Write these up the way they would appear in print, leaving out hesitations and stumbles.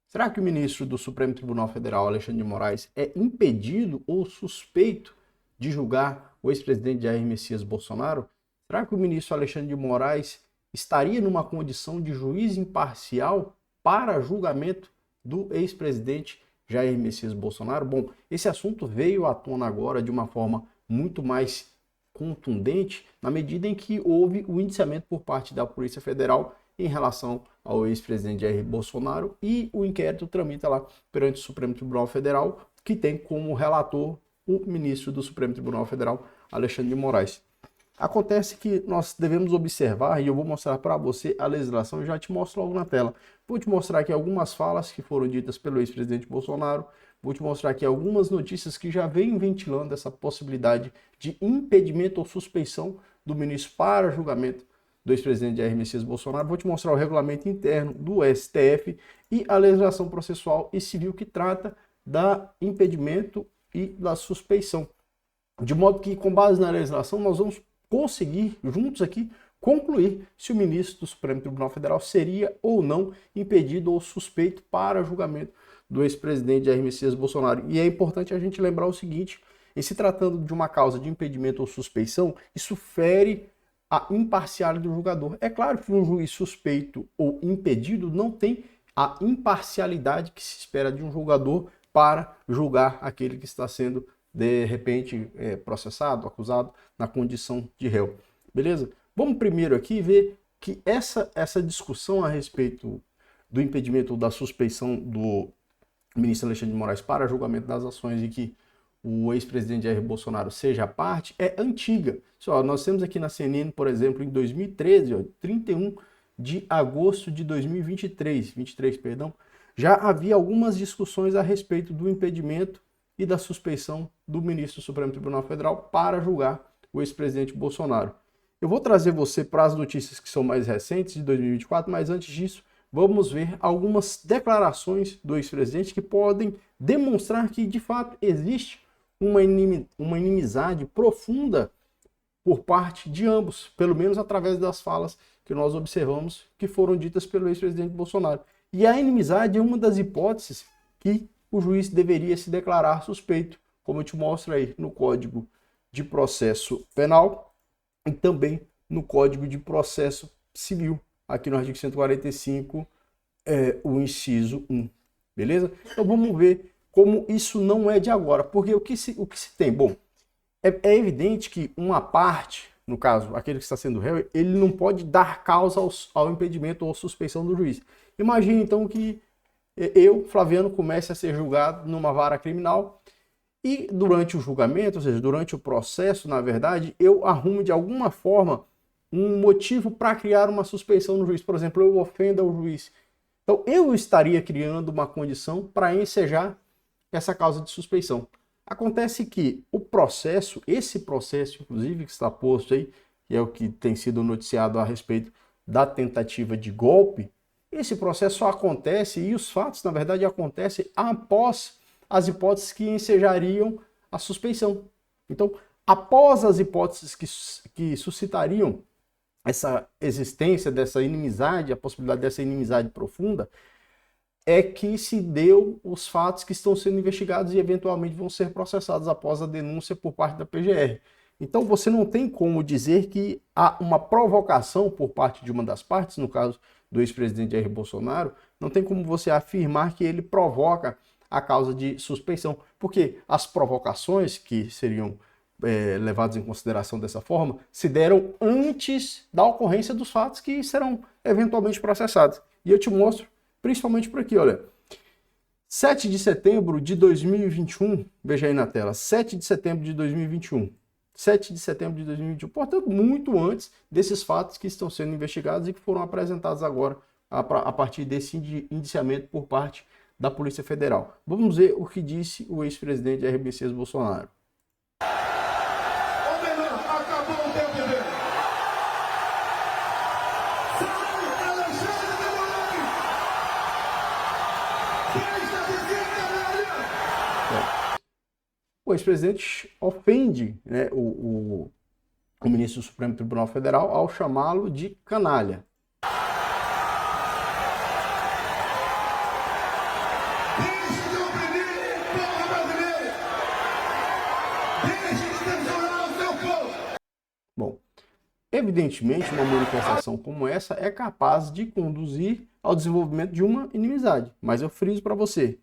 Será que o ministro do Supremo Tribunal Federal, Alexandre de Moraes, é impedido ou suspeito de julgar o ex-presidente Jair Messias Bolsonaro? Será que o ministro Alexandre de Moraes estaria numa condição de juiz imparcial para julgamento do ex-presidente Jair Messias Bolsonaro? Bom, esse assunto veio à tona agora de uma forma muito mais contundente, na medida em que houve o indiciamento por parte da Polícia Federal em relação ao ex-presidente Jair Bolsonaro e o inquérito tramita lá perante o Supremo Tribunal Federal, que tem como relator o ministro do Supremo Tribunal Federal, Alexandre de Moraes. Acontece que nós devemos observar, e eu vou mostrar para você a legislação, já te mostro logo na tela. Vou te mostrar aqui algumas falas que foram ditas pelo ex-presidente Bolsonaro, vou te mostrar aqui algumas notícias que já vêm ventilando essa possibilidade de impedimento ou suspeição do ministro para julgamento do ex-presidente Jair Messias Bolsonaro. Vou te mostrar o regulamento interno do STF e a legislação processual e civil que trata da impedimento e da suspeição. De modo que, com base na legislação, nós vamos conseguir, juntos aqui, concluir se o ministro do Supremo Tribunal Federal seria ou não impedido ou suspeito para julgamento do ex-presidente Jair Messias Bolsonaro. E é importante a gente lembrar o seguinte, em se tratando de uma causa de impedimento ou suspeição, isso fere a imparcialidade do julgador. É claro que um juiz suspeito ou impedido não tem a imparcialidade que se espera de um julgador para julgar aquele que está sendo, de repente, processado, acusado, na condição de réu. Beleza? Vamos primeiro aqui ver que essa discussão a respeito do impedimento ou da suspeição do ministro Alexandre de Moraes para julgamento das ações e que o ex-presidente Jair Bolsonaro seja parte, é antiga. Nós temos aqui na CNN, por exemplo, em 2013, 31 de agosto de 2023, já havia algumas discussões a respeito do impedimento e da suspeição do ministro do Supremo Tribunal Federal para julgar o ex-presidente Bolsonaro. Eu vou trazer você para as notícias que são mais recentes, de 2024, mas antes disso, vamos ver algumas declarações do ex-presidente que podem demonstrar que, de fato, existe uma inimizade profunda por parte de ambos, pelo menos através das falas que nós observamos que foram ditas pelo ex-presidente Bolsonaro. E a inimizade é uma das hipóteses que o juiz deveria se declarar suspeito, como eu te mostro aí no Código de Processo Penal e também no Código de Processo Civil, aqui no artigo 145, o inciso 1. Beleza? Então vamos ver como isso não é de agora, porque o que se tem? Bom, é evidente que uma parte, no caso, aquele que está sendo réu, ele não pode dar causa ao impedimento ou suspeição do juiz. Imagine então que eu, Flaviano, comece a ser julgado numa vara criminal e durante o julgamento, ou seja, durante o processo, na verdade, eu arrumo de alguma forma um motivo para criar uma suspeição no juiz. Por exemplo, eu ofenda o juiz. Então, eu estaria criando uma condição para ensejar essa causa de suspeição. Acontece que o processo, esse processo, inclusive, que está posto aí, que é o que tem sido noticiado a respeito da tentativa de golpe, esse processo só acontece, e os fatos, na verdade, acontecem após as hipóteses que ensejariam a suspeição. Então, após as hipóteses que suscitariam essa existência dessa inimizade, a possibilidade dessa inimizade profunda, é que se deu os fatos que estão sendo investigados e eventualmente vão ser processados após a denúncia por parte da PGR. Então você não tem como dizer que há uma provocação por parte de uma das partes, no caso do ex-presidente Jair Bolsonaro, não tem como você afirmar que ele provoca a causa de suspeição, porque as provocações que seriam levadas em consideração dessa forma se deram antes da ocorrência dos fatos que serão eventualmente processados. E eu te mostro principalmente por aqui, olha. 7 de setembro de 2021, veja aí na tela, 7 de setembro de 2021. 7 de setembro de 2021, portanto, muito antes desses fatos que estão sendo investigados e que foram apresentados agora a partir desse indiciamento por parte da Polícia Federal. Vamos ver o que disse o ex-presidente Jair Messias Bolsonaro. Acabou o tempo dele. O ex-presidente ofende, né, o ministro do Supremo Tribunal Federal ao chamá-lo de canalha. evidentemente, uma manifestação como essa é capaz de conduzir ao desenvolvimento de uma inimizade. Mas eu friso para você,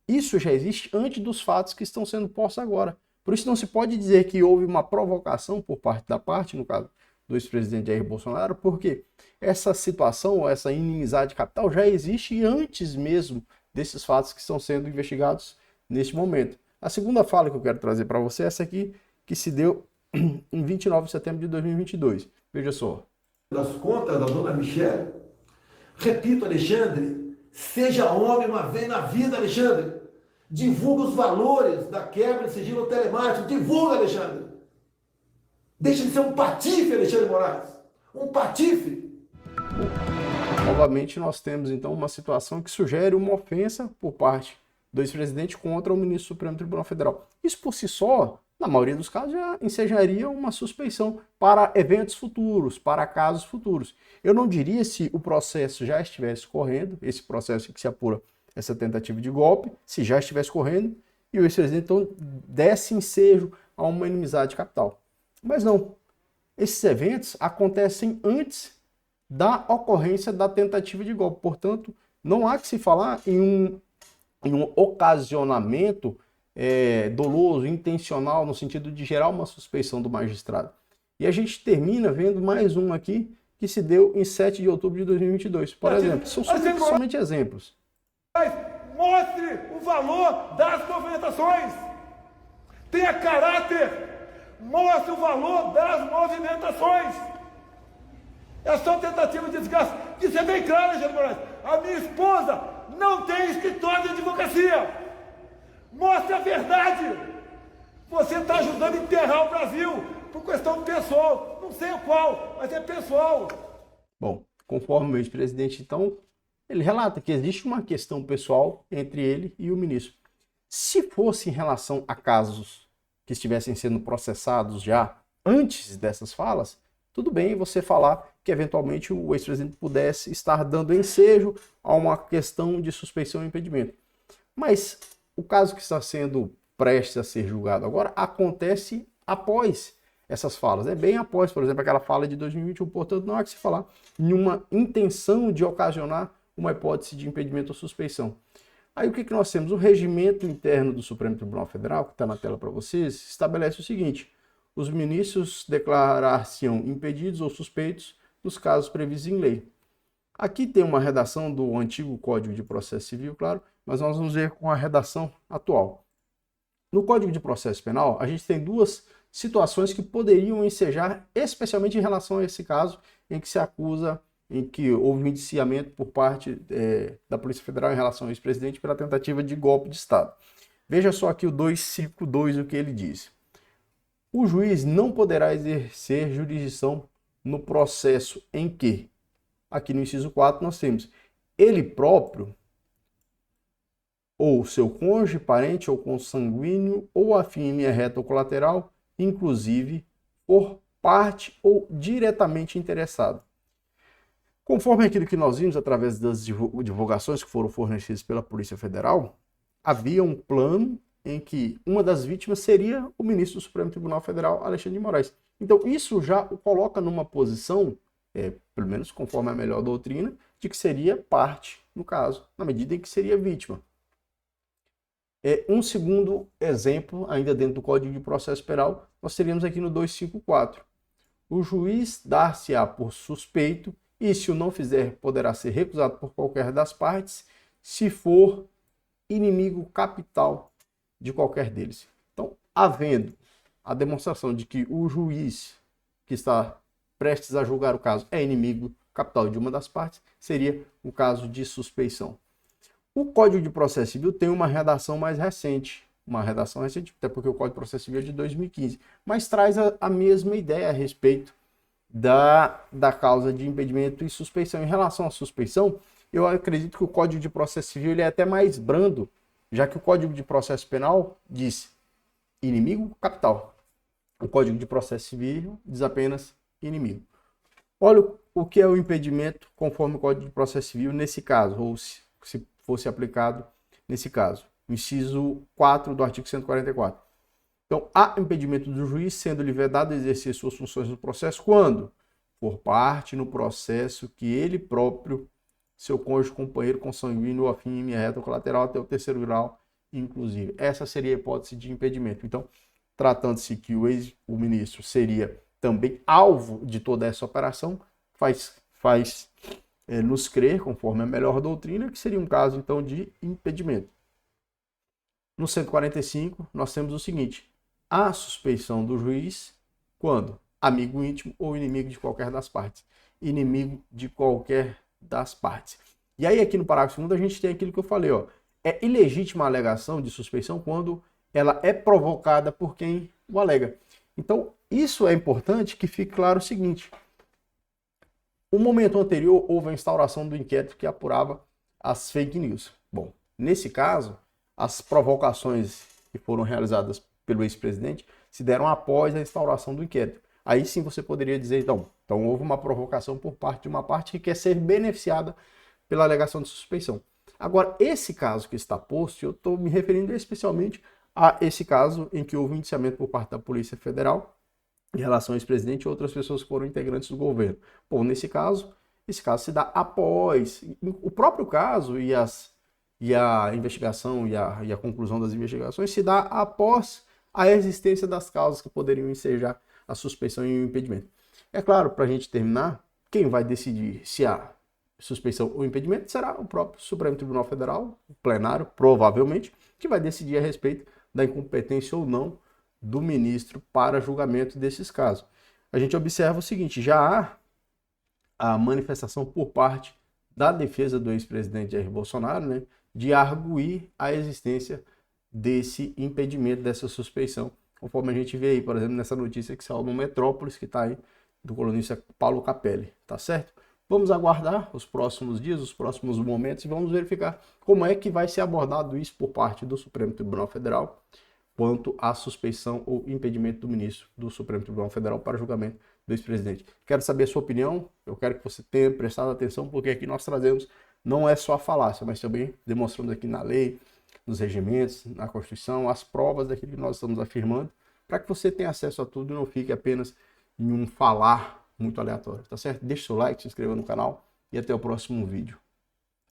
isso já existe antes dos fatos que estão sendo postos agora. Por isso não se pode dizer que houve uma provocação por parte da parte, no caso do ex-presidente Jair Bolsonaro, porque essa situação, essa inimizade capital já existe antes mesmo desses fatos que estão sendo investigados neste momento. A segunda fala que eu quero trazer para você é essa aqui, que se deu em 29 de setembro de 2022. Veja só. Das contas da dona Michelle, repito, Alexandre, seja homem uma vez na vida, Alexandre. Divulga os valores da quebra de sigilo telemático. Divulga, Alexandre. Deixa de ser um patife, Alexandre Moraes. Um patife. Novamente, nós temos então uma situação que sugere uma ofensa por parte do ex-presidente contra o ministro do Supremo Tribunal Federal. Isso por si só, na maioria dos casos, já ensejaria uma suspeição para eventos futuros, para casos futuros. Eu não diria se o processo já estivesse correndo, esse processo que se apura essa tentativa de golpe, se já estivesse correndo, e o ex-presidente então desse ensejo a uma inimizade capital. Mas não. Esses eventos acontecem antes da ocorrência da tentativa de golpe. Portanto, não há que se falar em um ocasionamento doloso, intencional, no sentido de gerar uma suspeição do magistrado. E a gente termina vendo mais um aqui que se deu em 7 de outubro de 2022. Por exemplo, são somente exemplos. Mostre o valor das movimentações. Tenha caráter. Mostre o valor das movimentações. É só tentativa de desgaste. Isso é bem claro, Alexandre Moraes. A minha esposa não tem escritório de advocacia. Mostre a verdade. Você está ajudando a enterrar o Brasil por questão pessoal. Não sei o qual, mas é pessoal. Bom, conforme o ex-presidente, então, ele relata que existe uma questão pessoal entre ele e o ministro. Se fosse em relação a casos que estivessem sendo processados já antes dessas falas, tudo bem você falar que eventualmente o ex-presidente pudesse estar dando ensejo a uma questão de suspeição e impedimento. Mas o caso que está sendo prestes a ser julgado agora acontece após essas falas, bem após, por exemplo, aquela fala de 2021, portanto não há que se falar em uma intenção de ocasionar uma hipótese de impedimento ou suspeição. Aí o que nós temos? O regimento interno do Supremo Tribunal Federal, que está na tela para vocês, estabelece o seguinte: os ministros declarar-se-ão impedidos ou suspeitos nos casos previstos em lei. Aqui tem uma redação do antigo Código de Processo Civil, claro, mas nós vamos ver com a redação atual. No Código de Processo Penal, a gente tem duas situações que poderiam ensejar, especialmente em relação a esse caso em que se acusa, em que houve um indiciamento por parte da Polícia Federal em relação ao ex-presidente pela tentativa de golpe de Estado. Veja só aqui o 252, o que ele diz. O juiz não poderá exercer jurisdição no processo em que, aqui no inciso 4, nós temos ele próprio, ou seu cônjuge, parente ou consanguíneo, ou afim em linha reta ou colateral, inclusive por parte ou diretamente interessado. Conforme aquilo que nós vimos através das divulgações que foram fornecidas pela Polícia Federal, havia um plano em que uma das vítimas seria o ministro do Supremo Tribunal Federal, Alexandre de Moraes. Então isso já o coloca numa posição, pelo menos conforme a melhor doutrina, de que seria parte, no caso, na medida em que seria vítima. Um segundo exemplo, ainda dentro do Código de Processo Penal, nós teríamos aqui no 254. O juiz dar-se-á por suspeito e, se o não fizer, poderá ser recusado por qualquer das partes, se for inimigo capital de qualquer deles. Então, havendo a demonstração de que o juiz que está prestes a julgar o caso é inimigo capital de uma das partes, seria o caso de suspeição. O Código de Processo Civil tem uma redação mais recente, até porque o Código de Processo Civil é de 2015, mas traz a mesma ideia a respeito da causa de impedimento e suspeição. Em relação à suspeição, eu acredito que o Código de Processo Civil ele é até mais brando, já que o Código de Processo Penal diz inimigo capital. O Código de Processo Civil diz apenas inimigo. Olha o que é o impedimento conforme o Código de Processo Civil nesse caso, ou se fosse aplicado nesse caso. O inciso 4 do artigo 144. Então, há impedimento do juiz, sendo-lhe vedado exercer suas funções no processo quando por parte no processo que ele próprio, seu cônjuge, companheiro, consanguíneo, afim, em reta ou colateral até o terceiro grau, inclusive. Essa seria a hipótese de impedimento. Então, tratando-se que o ministro seria também alvo de toda essa operação, faz nos crer, conforme a melhor doutrina, que seria um caso, então, de impedimento. No 145, nós temos o seguinte: a suspeição do juiz quando amigo íntimo ou inimigo de qualquer das partes. Inimigo de qualquer das partes. E aí, aqui no parágrafo 2º, a gente tem aquilo que eu falei, ó. É ilegítima a alegação de suspeição quando ela é provocada por quem o alega. Então, isso é importante que fique claro o seguinte: no momento anterior, houve a instauração do inquérito que apurava as fake news. Bom, nesse caso, as provocações que foram realizadas pelo ex-presidente se deram após a instauração do inquérito. Aí sim você poderia dizer, então houve uma provocação por parte de uma parte que quer ser beneficiada pela alegação de suspeição. Agora, esse caso que está posto, eu estou me referindo especialmente a esse caso em que houve um indiciamento por parte da Polícia Federal em relação ao ex-presidente e outras pessoas que foram integrantes do governo. Bom, esse caso se dá após o próprio caso e a investigação e a conclusão das investigações se dá após a existência das causas que poderiam ensejar a suspeição e o impedimento. É claro, para a gente terminar, quem vai decidir se há suspeição ou impedimento será o próprio Supremo Tribunal Federal, o plenário, provavelmente, que vai decidir a respeito da incompetência ou não do ministro para julgamento desses casos. A gente observa o seguinte: já há a manifestação por parte da defesa do ex-presidente Jair Bolsonaro, né, de arguir a existência desse impedimento, dessa suspeição, conforme a gente vê aí, por exemplo, nessa notícia que saiu no Metrópolis, que está aí, do colunista Paulo Capelli, tá certo? Vamos aguardar os próximos dias, os próximos momentos, e vamos verificar como é que vai ser abordado isso por parte do Supremo Tribunal Federal, quanto à suspeição ou impedimento do ministro do Supremo Tribunal Federal para julgamento do ex-presidente. Quero saber a sua opinião, eu quero que você tenha prestado atenção, porque aqui nós trazemos não é só a falácia, mas também demonstramos aqui na lei, nos regimentos, na Constituição, as provas daquilo que nós estamos afirmando, para que você tenha acesso a tudo e não fique apenas em um falar muito aleatório, tá certo? Deixe seu like, se inscreva no canal e até o próximo vídeo.